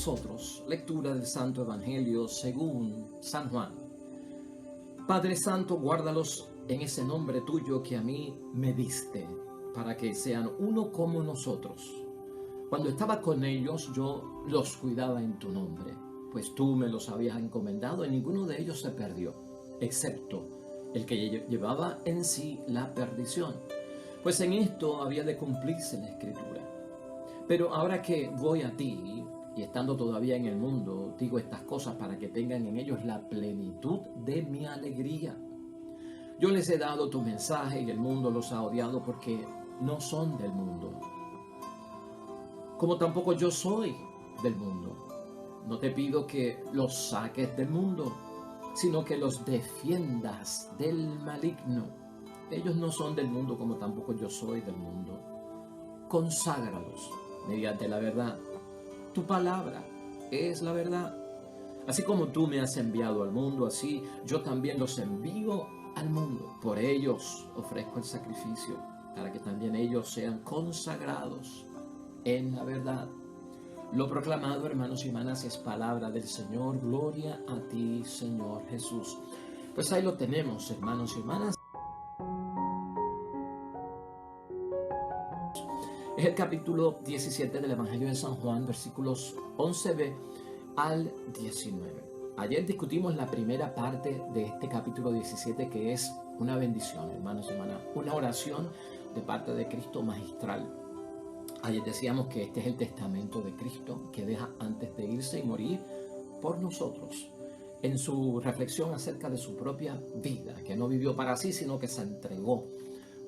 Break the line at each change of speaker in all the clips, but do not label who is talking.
nosotros. Lectura del Santo Evangelio según San Juan. Padre Santo, guárdalos en ese nombre tuyo que a mí me diste, para que sean uno como nosotros. Cuando estaba con ellos, yo los cuidaba en tu nombre, pues tú me los habías encomendado y ninguno de ellos se perdió, excepto el que llevaba en sí la perdición. Pues en esto había de cumplirse la Escritura. Pero ahora que voy a ti, y estando todavía en el mundo, digo estas cosas para que tengan en ellos la plenitud de mi alegría. Yo les he dado tu mensaje y el mundo los ha odiado porque no son del mundo, como tampoco yo soy del mundo. No te pido que los saques del mundo, sino que los defiendas del maligno. Ellos no son del mundo, como tampoco yo soy del mundo. Conságralos mediante la verdad. Tu palabra es la verdad. Así como tú me has enviado al mundo, así yo también los envío al mundo. Por ellos ofrezco el sacrificio, para que también ellos sean consagrados en la verdad. Lo proclamado, hermanos y hermanas, es palabra del Señor. Gloria a ti, Señor Jesús. Pues ahí lo tenemos, hermanos y hermanas. Es el capítulo 17 del Evangelio de San Juan, versículos 11b al 19. Ayer discutimos la primera parte de este capítulo 17, que es una bendición, hermanos y hermanas, una oración de parte de Cristo magistral. Ayer decíamos que este es el testamento de Cristo que deja antes de irse y morir por nosotros, en su reflexión acerca de su propia vida, que no vivió para sí, sino que se entregó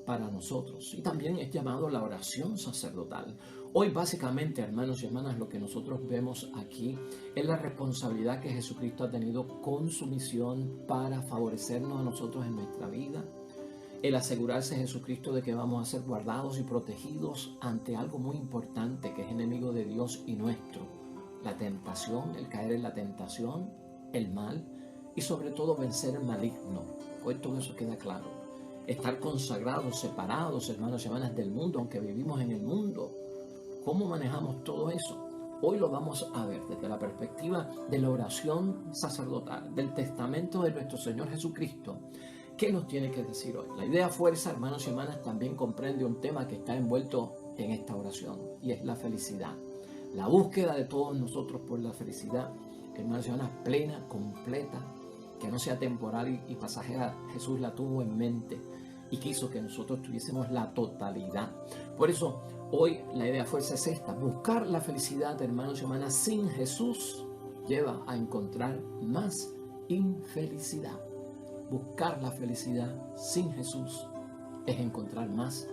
para nosotros. Y también es llamado la oración sacerdotal. Hoy básicamente, hermanos y hermanas, lo que nosotros vemos aquí es la responsabilidad que Jesucristo ha tenido con su misión para favorecernos a nosotros en nuestra vida. El asegurarse Jesucristo de que vamos a ser guardados y protegidos ante algo muy importante que es enemigo de Dios y nuestro. La tentación, el caer en la tentación, el mal y sobre todo vencer el maligno. Hoy todo eso queda claro. Estar consagrados, separados, hermanos y hermanas, del mundo, aunque vivimos en el mundo. ¿Cómo manejamos todo eso? Hoy lo vamos a ver desde la perspectiva de la oración sacerdotal, del testamento de nuestro Señor Jesucristo. ¿Qué nos tiene que decir hoy? La idea fuerza, hermanos y hermanas, también comprende un tema que está envuelto en esta oración, y es la felicidad. La búsqueda de todos nosotros por la felicidad, hermanos y hermanas, plena, completa, que no sea temporal y pasajera. Jesús la tuvo en mente y quiso que nosotros tuviésemos la totalidad. Por eso, hoy la idea fuerza es esta: buscar la felicidad, hermanos y hermanas, sin Jesús lleva a encontrar más infelicidad. Buscar la felicidad sin Jesús es encontrar más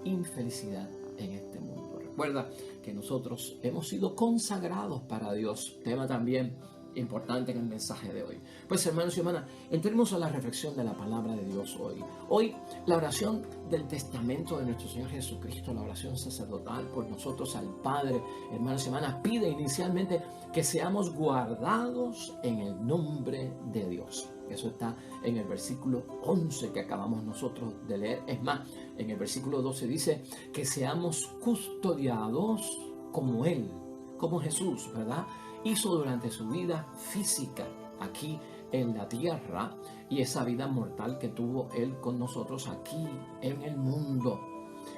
infelicidad en este mundo. Recuerda que nosotros hemos sido consagrados para Dios, tema también importante en el mensaje de hoy. Pues, hermanos y hermanas, entremos a la reflexión de la palabra de Dios hoy. Hoy, la oración del testamento de nuestro Señor Jesucristo, la oración sacerdotal por nosotros al Padre, hermanos y hermanas, pide inicialmente que seamos guardados en el nombre de Dios. Eso está en el versículo 11 que acabamos nosotros de leer. Es más, en el versículo 12 dice que seamos custodiados como Él, como Jesús, ¿verdad?, hizo durante su vida física aquí en la tierra, y esa vida mortal que tuvo Él con nosotros aquí en el mundo.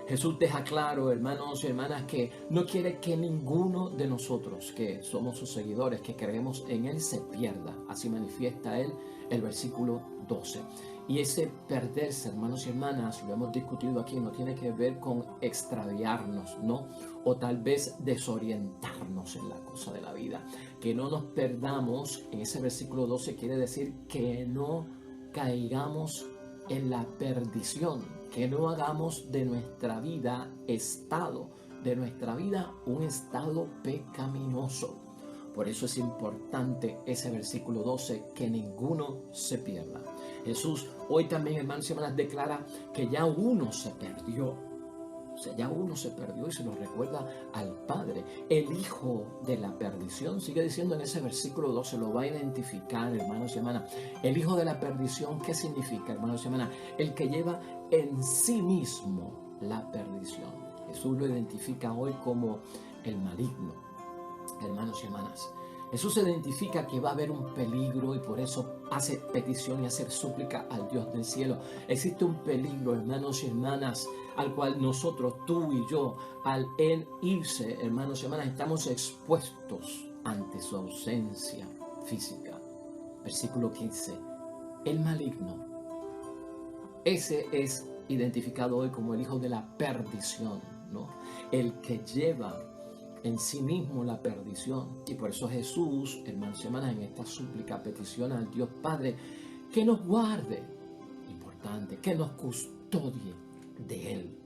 Jesús deja claro, hermanos y hermanas, que no quiere que ninguno de nosotros que somos sus seguidores, que creemos en Él, se pierda. Así manifiesta Él el versículo 12. Y ese perderse, hermanos y hermanas, lo hemos discutido aquí, no tiene que ver con extraviarnos, ¿no? O tal vez desorientarnos en la cosa de la vida. Que no nos perdamos, en ese versículo 12 quiere decir que no caigamos en la perdición, que no hagamos de nuestra vida un estado pecaminoso. Por eso es importante ese versículo 12, que ninguno se pierda. Jesús hoy también, hermanos y hermanas, declara que ya uno se perdió. O sea, ya uno se perdió y se lo recuerda al Padre. El hijo de la perdición, sigue diciendo en ese versículo 12, lo va a identificar, hermanos y hermanas. El hijo de la perdición, ¿qué significa, hermanos y hermanas? El que lleva en sí mismo la perdición. Jesús lo identifica hoy como el maligno. hermanos y hermanas. Jesús identifica que va a haber un peligro y por eso hace petición y hace súplica al Dios del cielo. Existe un peligro, hermanos y hermanas, al cual nosotros, tú y yo, al Él irse, hermanos y hermanas, estamos expuestos ante su ausencia física. Versículo 15. El maligno. Ese es identificado hoy como el hijo de la perdición, ¿no? El que lleva en sí mismo la perdición. Y por eso Jesús, hermanos y hermanas, en esta súplica petición al Dios Padre que nos guarde, importante, que nos custodie de Él.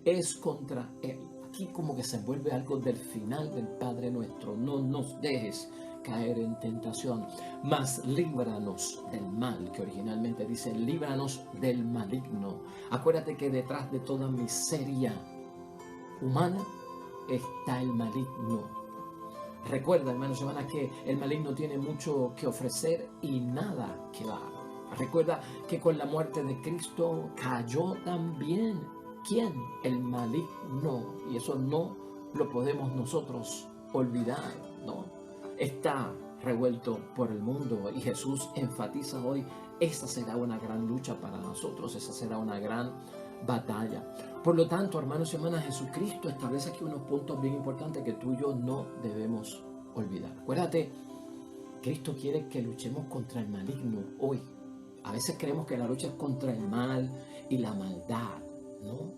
Es contra Él. Aquí como que se vuelve algo del final del Padre Nuestro. No nos dejes caer en tentación, mas líbranos del mal, que originalmente dice líbranos del maligno. Acuérdate que detrás de toda miseria humana está el maligno. Recuerda, hermanos y hermanas, que el maligno tiene mucho que ofrecer y nada que dar. Recuerda que con la muerte de Cristo cayó también, ¿quién? El maligno. Y eso no lo podemos nosotros olvidar, ¿no? Está revuelto por el mundo y Jesús enfatiza hoy, esa será una gran lucha para nosotros, esa será una gran batalla. Por lo tanto, hermanos y hermanas, Jesucristo establece aquí unos puntos bien importantes que tú y yo no debemos olvidar. Acuérdate, Cristo quiere que luchemos contra el maligno hoy. A veces creemos que la lucha es contra el mal y la maldad, ¿no?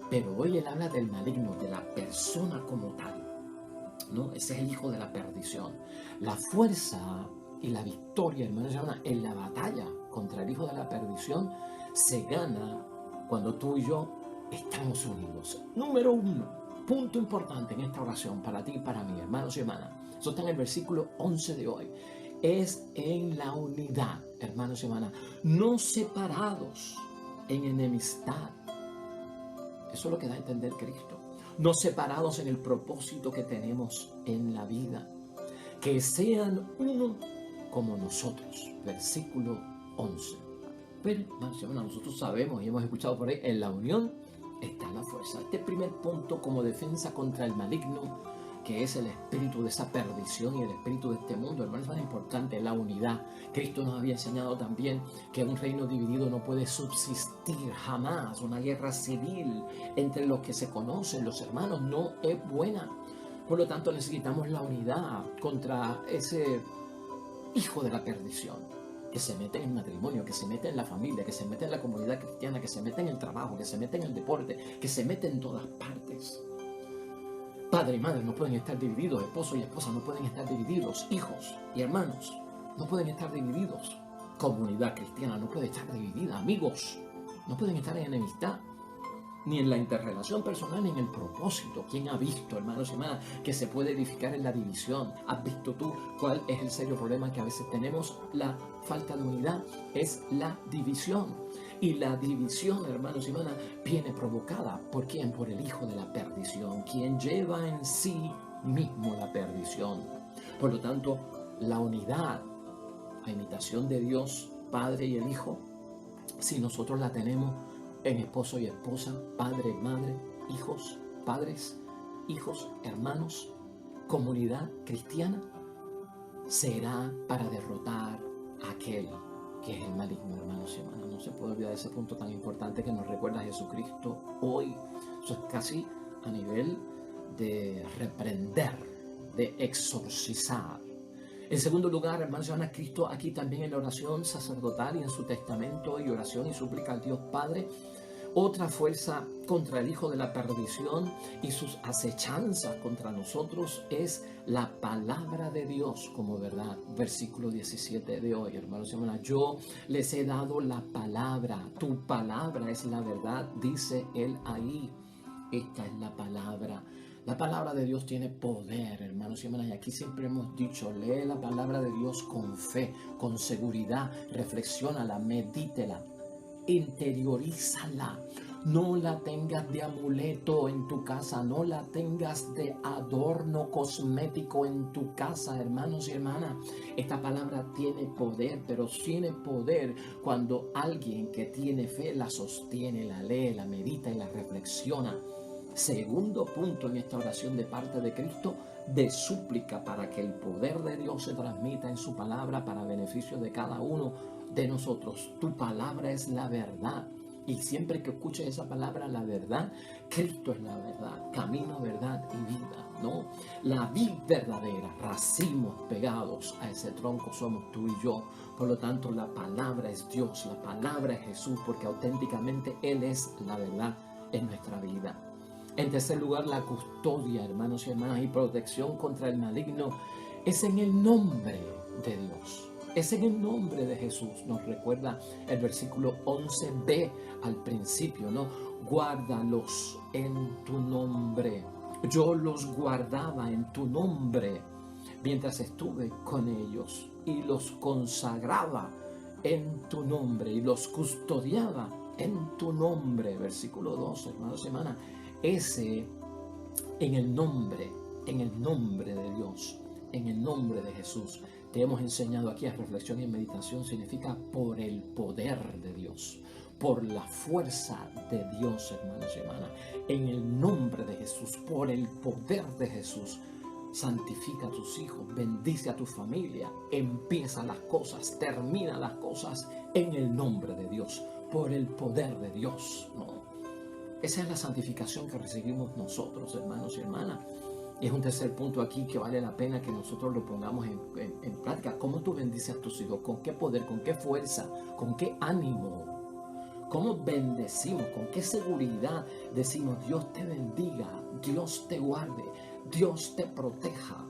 Pero hoy Él habla del maligno, de la persona como tal, ¿no? Ese es el hijo de la perdición. La fuerza y la victoria, hermanos y hermanas, en la batalla contra el hijo de la perdición se gana cuando tú y yo estamos unidos. Número 1, punto importante en esta oración para ti y para mí, hermanos y hermanas. Eso está en el versículo 11 de hoy. Es en la unidad, hermanos y hermanas, no separados en enemistad. Eso es lo que da a entender Cristo. No separados en el propósito que tenemos en la vida. Que sean uno como nosotros. Versículo 11. Pero, hermanos y hermanas, nosotros sabemos y hemos escuchado por ahí, en la unión está la fuerza. Este primer punto como defensa contra el maligno, que es el espíritu de esa perdición y el espíritu de este mundo, hermanos, es más importante, la unidad. Cristo nos había enseñado también que un reino dividido no puede subsistir jamás. Una guerra civil entre los que se conocen, los hermanos, no es buena. Por lo tanto, necesitamos la unidad contra ese hijo de la perdición, que se mete en el matrimonio, que se mete en la familia, que se mete en la comunidad cristiana, que se mete en el trabajo, que se mete en el deporte, que se mete en todas partes. Padre y madre no pueden estar divididos, esposo y esposa no pueden estar divididos, hijos y hermanos no pueden estar divididos, comunidad cristiana no puede estar dividida, amigos no pueden estar en enemistad, ni en la interrelación personal, ni en el propósito. ¿Quién ha visto, hermanos y hermanas, que se puede edificar en la división? ¿Has visto tú cuál es el serio problema que a veces tenemos? La falta de unidad es la división. Y la división, hermanos y hermanas, viene provocada ¿por quién? Por el hijo de la perdición, quien lleva en sí mismo la perdición. Por lo tanto, la unidad, a imitación de Dios, Padre y el Hijo, si nosotros la tenemos en esposo y esposa, padre y madre, hijos, padres, hijos, hermanos, comunidad cristiana, será para derrotar a aquel que es el maligno, hermanos y hermanas. No se puede olvidar ese punto tan importante que nos recuerda Jesucristo hoy. Eso es casi a nivel de reprender, de exorcizar. En segundo lugar, hermanos y hermanas, Cristo aquí también en la oración sacerdotal y en su testamento y oración y súplica al Dios Padre, otra fuerza contra el hijo de la perdición y sus acechanzas contra nosotros es la palabra de Dios como verdad. Versículo 17 de hoy, hermanos y hermanas, yo les he dado la palabra, tu palabra es la verdad, dice él ahí. Esta es la palabra. La palabra de Dios tiene poder, hermanos y hermanas, y aquí siempre hemos dicho, lee la palabra de Dios con fe, con seguridad, reflexiónala, medítela, interiorízala. No la tengas de amuleto en tu casa, no la tengas de adorno cosmético en tu casa, hermanos y hermanas. Esta palabra tiene poder, pero tiene poder cuando alguien que tiene fe la sostiene, la lee, la medita y la reflexiona. Segundo punto en esta oración de parte de Cristo, de súplica para que el poder de Dios se transmita en su palabra para beneficio de cada uno de nosotros. Tu palabra es la verdad. Y siempre que escuches esa palabra, la verdad, Cristo es la verdad, camino, verdad y vida, ¿no? La vid verdadera, racimos pegados a ese tronco somos tú y yo. Por lo tanto, la palabra es Dios, la palabra es Jesús, porque auténticamente Él es la verdad en nuestra vida. En tercer lugar, la custodia, hermanos y hermanas, y protección contra el maligno es en el nombre de Dios. Es en el nombre de Jesús. Nos recuerda el versículo 11b al principio, ¿no? Guárdalos en tu nombre. Yo los guardaba en tu nombre mientras estuve con ellos y los consagraba en tu nombre y los custodiaba en tu nombre. Versículo 2, hermanos y hermanas. Ese en el nombre de Dios, en el nombre de Jesús. Te hemos enseñado aquí a reflexión y meditación significa por el poder de Dios, por la fuerza de Dios, hermanos y hermanas. En el nombre de Jesús, por el poder de Jesús, santifica a tus hijos, bendice a tu familia, empieza las cosas, termina las cosas en el nombre de Dios, por el poder de Dios, ¿no? Esa es la santificación que recibimos nosotros, hermanos y hermanas. Y es un tercer punto aquí que vale la pena que nosotros lo pongamos en práctica. ¿Cómo tú bendices a tus hijos? ¿Con qué poder? ¿Con qué fuerza? ¿Con qué ánimo? ¿Cómo bendecimos? ¿Con qué seguridad decimos Dios te bendiga, Dios te guarde, Dios te proteja,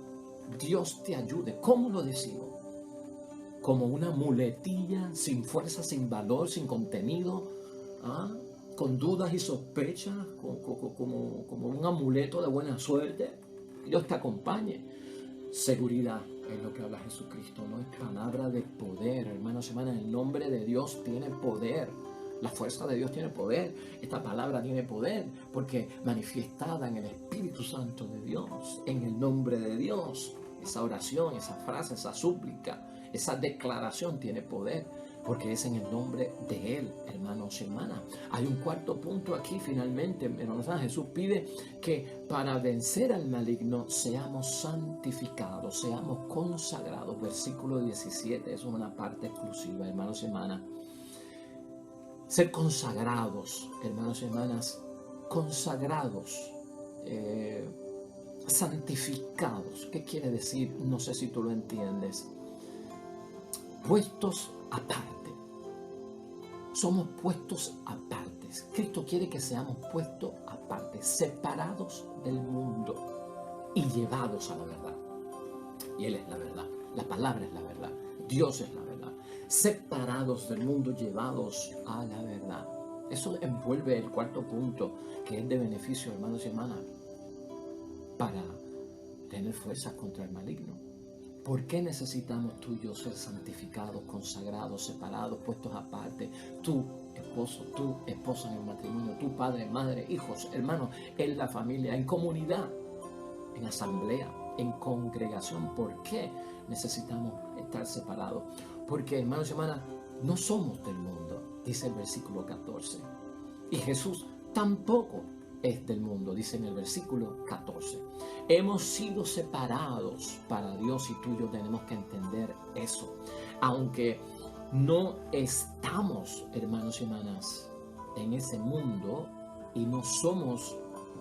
Dios te ayude? ¿Cómo lo decimos? ¿Como una muletilla sin fuerza, sin valor, sin contenido? ¿Ah? Con dudas y sospechas, como un amuleto de buena suerte. Dios te acompañe. Seguridad es lo que habla Jesucristo, ¿no? Es palabra de poder, hermanos y hermanas. El nombre de Dios tiene poder. La fuerza de Dios tiene poder. Esta palabra tiene poder porque manifiestada en el Espíritu Santo de Dios, en el nombre de Dios. Esa oración, esa frase, esa súplica, esa declaración tiene poder, porque es en el nombre de Él, hermanos y hermanas. Hay un cuarto punto aquí finalmente, hermanos. Jesús pide que para vencer al maligno seamos santificados, seamos consagrados. Versículo 17, es una parte exclusiva, hermanos y hermanas. Ser consagrados, hermanos y hermanas, consagrados, santificados. ¿Qué quiere decir? No sé si tú lo entiendes. Puestos aparte. Somos puestos aparte. Cristo quiere que seamos puestos aparte, separados del mundo y llevados a la verdad. Y Él es la verdad. La palabra es la verdad. Dios es la verdad. Separados del mundo, llevados a la verdad. Eso envuelve el cuarto punto, que es de beneficio, hermanos y hermanas, para tener fuerzas contra el maligno. ¿Por qué necesitamos tú y yo ser santificados, consagrados, separados, puestos aparte? Tú, esposo, tú, esposa en el matrimonio, tú, padre, madre, hijos, hermanos, en la familia, en comunidad, en asamblea, en congregación. ¿Por qué necesitamos estar separados? Porque, hermanos y hermanas, no somos del mundo, dice el versículo 14. Y Jesús tampoco es del mundo, dice en el versículo 14. Hemos sido separados para Dios y tú y yo tenemos que entender eso. Aunque no estamos, hermanos y hermanas, en ese mundo y no somos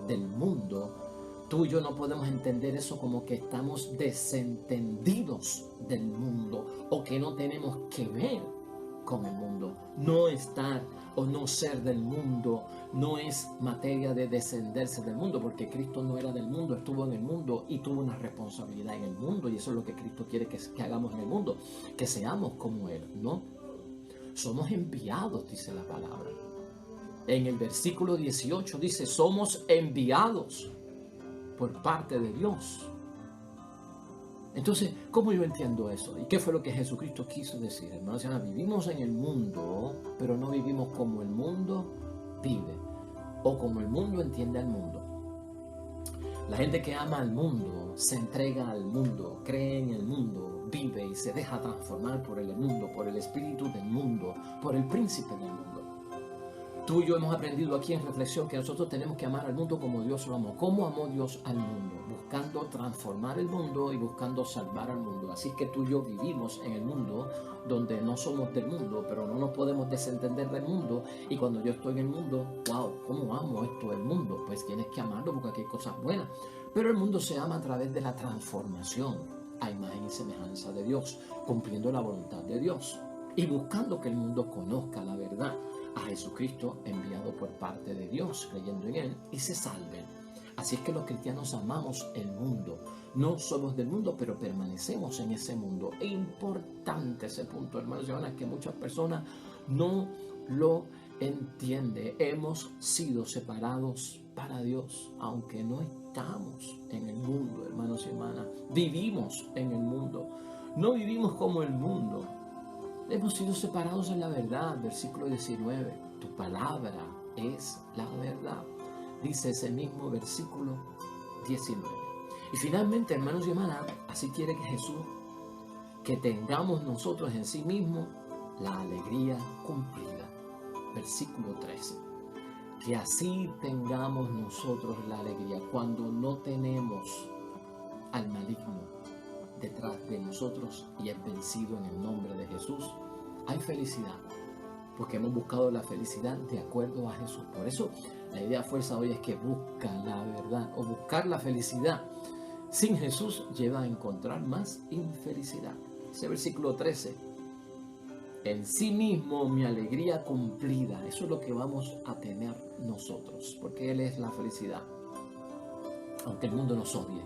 del mundo, tú y yo no podemos entender eso como que estamos desentendidos del mundo o que no tenemos que ver con el mundo. No estar o no ser del mundo no es materia de descenderse del mundo, porque Cristo no era del mundo, estuvo en el mundo y tuvo una responsabilidad en el mundo, y eso es lo que Cristo quiere que hagamos en el mundo, que seamos como Él, ¿no? Somos enviados, dice la palabra. En el versículo 18 dice, somos enviados por parte de Dios. Entonces, ¿cómo yo entiendo eso? ¿Y qué fue lo que Jesucristo quiso decir? Hermanos, vivimos en el mundo, pero no vivimos como el mundo vive o como el mundo entiende al mundo. La gente que ama al mundo, se entrega al mundo, cree en el mundo, vive y se deja transformar por el mundo, por el espíritu del mundo, por el príncipe del mundo. Tú y yo hemos aprendido aquí en reflexión que nosotros tenemos que amar al mundo como Dios lo amó. ¿Cómo amó Dios al mundo? Buscando transformar el mundo y buscando salvar al mundo. Así que tú y yo vivimos en el mundo donde no somos del mundo, pero no nos podemos desentender del mundo. Y cuando yo estoy en el mundo, wow, ¿cómo amo esto del mundo? Pues tienes que amarlo porque aquí hay cosas buenas. Pero el mundo se ama a través de la transformación a imagen y semejanza de Dios, cumpliendo la voluntad de Dios y buscando que el mundo conozca la verdad, a Jesucristo enviado por parte de Dios, creyendo en Él y se salven. Así es que los cristianos amamos el mundo. No somos del mundo, pero permanecemos en ese mundo. Es importante ese punto, hermanos y hermanas, que muchas personas no lo entienden. Hemos sido separados para Dios, aunque no estamos en el mundo, hermanos y hermanas. Vivimos en el mundo. No vivimos como el mundo. Hemos sido separados en la verdad, versículo 19. Tu palabra es la verdad, dice ese mismo versículo 19. Y finalmente, hermanos y hermanas, así quiere que Jesús, que tengamos nosotros en sí mismo la alegría cumplida. Versículo 13. Que así tengamos nosotros la alegría cuando no tenemos al maligno detrás de nosotros y es vencido en el nombre de Jesús. Hay felicidad porque hemos buscado la felicidad de acuerdo a Jesús. Por eso la idea fuerza hoy es que busca la verdad o buscar la felicidad sin Jesús lleva a encontrar más infelicidad. Ese versículo 13, en sí mismo mi alegría cumplida, eso es lo que vamos a tener nosotros, porque Él es la felicidad, aunque el mundo nos odie.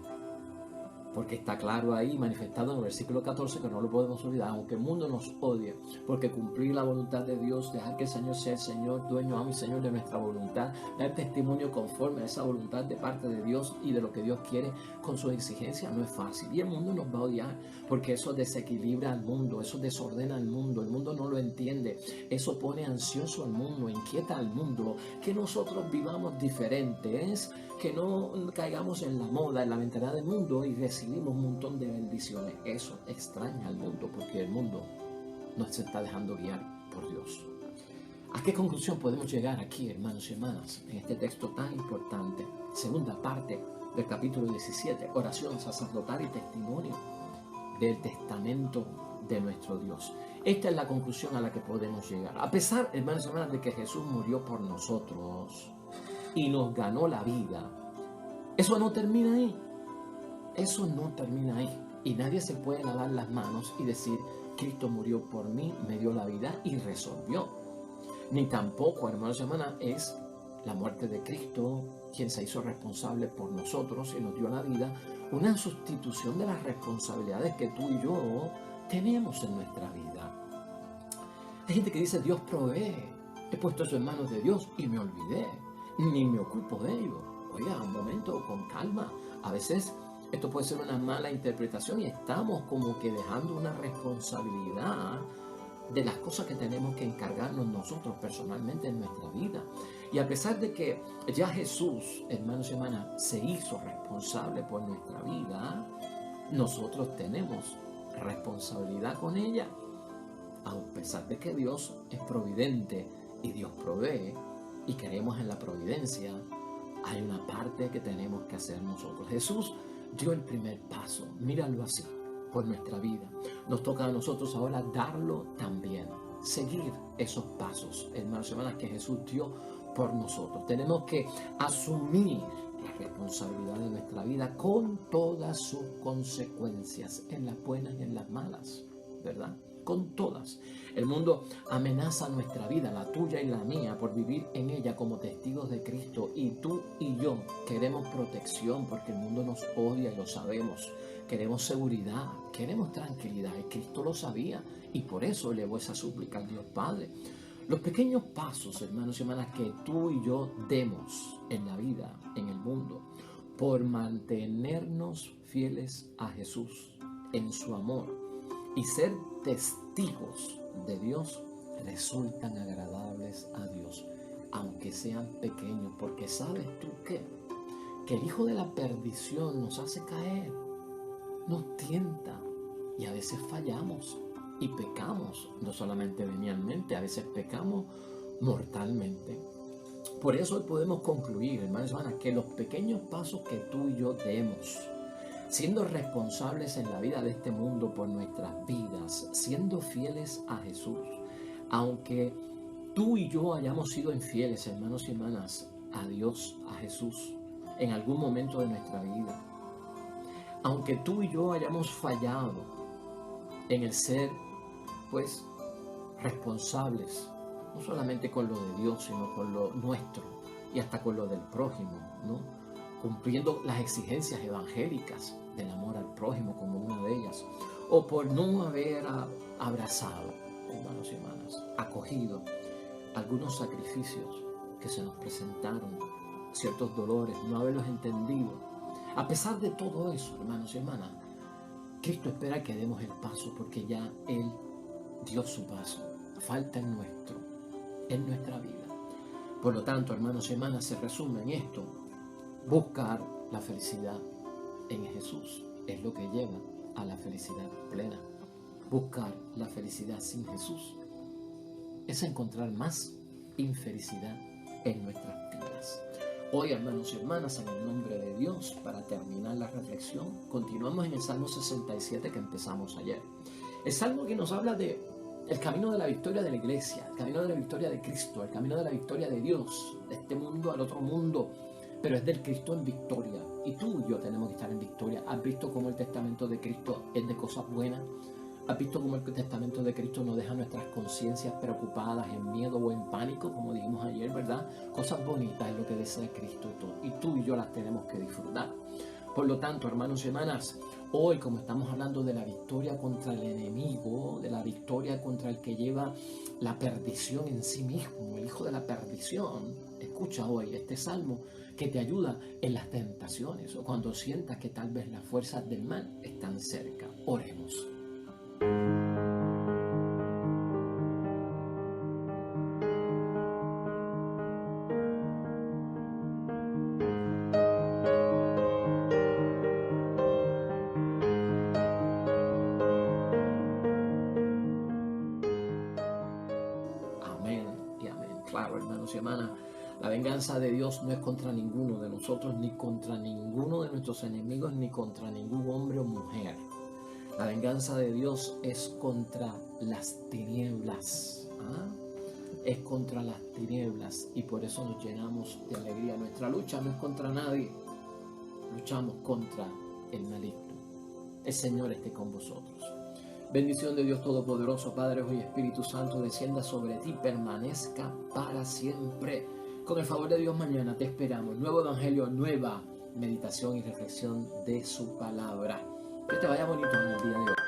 Porque está claro ahí, manifestado en el versículo 14, que no lo podemos olvidar, aunque el mundo nos odie, porque cumplir la voluntad de Dios, dejar que el Señor sea el Señor, dueño, amo y Señor de nuestra voluntad, dar testimonio conforme a esa voluntad de parte de Dios y de lo que Dios quiere con sus exigencias, no es fácil. Y el mundo nos va a odiar, porque eso desequilibra al mundo, eso desordena al mundo, el mundo no lo entiende, eso pone ansioso al mundo, inquieta al mundo, que nosotros vivamos diferentes, que no caigamos en la moda, en la mentalidad del mundo y recibimos un montón de bendiciones. Eso extraña al mundo porque el mundo no se está dejando guiar por Dios. ¿A qué conclusión podemos llegar aquí, hermanos y hermanas, en este texto tan importante? Segunda parte del capítulo 17, oración sacerdotal y testimonio del testamento de nuestro Dios. Esta es la conclusión a la que podemos llegar. A pesar, hermanos y hermanas, de que Jesús murió por nosotros y nos ganó la vida, eso no termina ahí. Eso no termina ahí. Y nadie se puede lavar las manos y decir, Cristo murió por mí, me dio la vida y resolvió. Ni tampoco, hermanos y hermanas, es la muerte de Cristo quien se hizo responsable por nosotros y nos dio la vida, una sustitución de las responsabilidades que tú y yo tenemos en nuestra vida. Hay gente que dice, Dios provee, he puesto eso en manos de Dios y me olvidé, ni me ocupo de ello. Oiga, un momento, con calma. A veces esto puede ser una mala interpretación y estamos como que dejando una responsabilidad de las cosas que tenemos que encargarnos nosotros personalmente en nuestra vida. Y a pesar de que ya Jesús, hermanos y hermanas, se hizo responsable por nuestra vida, nosotros tenemos responsabilidad con ella. A pesar de que Dios es providente y Dios provee y creemos en la providencia, hay una parte que tenemos que hacer nosotros. Jesús dio el primer paso, míralo así, por nuestra vida. Nos toca a nosotros ahora darlo también, seguir esos pasos, hermanos y hermanas, que Jesús dio por nosotros. Tenemos que asumir la responsabilidad de nuestra vida con todas sus consecuencias, en las buenas y en las malas, ¿verdad? Con todas. El mundo amenaza nuestra vida, la tuya y la mía, por vivir en ella como testigos de Cristo. Y tú y yo queremos protección porque el mundo nos odia y lo sabemos. Queremos seguridad, queremos tranquilidad. Y Cristo lo sabía y por eso elevó esa súplica al Dios Padre. Los pequeños pasos, hermanos y hermanas, que tú y yo demos en la vida, en el mundo, por mantenernos fieles a Jesús en su amor y ser testigos de Dios, resultan agradables a Dios, aunque sean pequeños, porque sabes tú que el hijo de la perdición nos hace caer, nos tienta y a veces fallamos y pecamos, no solamente venialmente, a veces pecamos mortalmente. Por eso hoy podemos concluir, hermanos y hermanas, que los pequeños pasos que tú y yo demos, siendo responsables en la vida de este mundo por nuestras vidas, siendo fieles a Jesús, aunque tú y yo hayamos sido infieles, hermanos y hermanas, a Dios, a Jesús, en algún momento de nuestra vida, aunque tú y yo hayamos fallado en el ser, pues, responsables, no solamente con lo de Dios, sino con lo nuestro y hasta con lo del prójimo, ¿no? Cumpliendo las exigencias evangélicas del amor al prójimo como una de ellas, o por no haber abrazado, hermanos y hermanas, acogido algunos sacrificios que se nos presentaron, ciertos dolores, no haberlos entendido. A pesar de todo eso, hermanos y hermanas, Cristo espera que demos el paso porque ya Él dio su paso. Falta en nuestra vida. Por lo tanto, hermanos y hermanas, se resume en esto: buscar la felicidad en Jesús es lo que lleva a la felicidad plena. Buscar la felicidad sin Jesús es encontrar más infelicidad en nuestras vidas. Hoy, hermanos y hermanas, en el nombre de Dios, para terminar la reflexión, continuamos en el Salmo 67 que empezamos ayer. El Salmo que nos habla de el camino de la victoria de la iglesia, el camino de la victoria de Cristo, el camino de la victoria de Dios, de este mundo al otro mundo, pero es del Cristo en victoria. Y tú y yo tenemos que estar en victoria. ¿Has visto cómo el testamento de Cristo es de cosas buenas? ¿Has visto cómo el testamento de Cristo no deja nuestras conciencias preocupadas, en miedo o en pánico, como dijimos ayer, verdad? Cosas bonitas es lo que desea Cristo y tú y yo las tenemos que disfrutar. Por lo tanto, hermanos y hermanas, hoy, como estamos hablando de la victoria contra el enemigo, de la victoria contra el que lleva la perdición en sí mismo, el hijo de la perdición, escucha hoy este salmo que te ayuda en las tentaciones o cuando sientas que tal vez las fuerzas del mal están cerca. Oremos. Amén y amén. Claro, hermanos y hermanas, la venganza de Dios no es contra ninguno de nosotros, ni contra ninguno de nuestros enemigos, ni contra ningún hombre o mujer. La venganza de Dios es contra las tinieblas. Es contra las tinieblas y por eso nos llenamos de alegría. Nuestra lucha no es contra nadie, luchamos contra el maligno. El Señor esté con vosotros. Bendición de Dios Todopoderoso, Padre, Hijo y Espíritu Santo, descienda sobre ti, permanezca para siempre. Con el favor de Dios, mañana te esperamos. Nuevo Evangelio, nueva meditación y reflexión de su palabra. Que te vaya bonito en el día de hoy.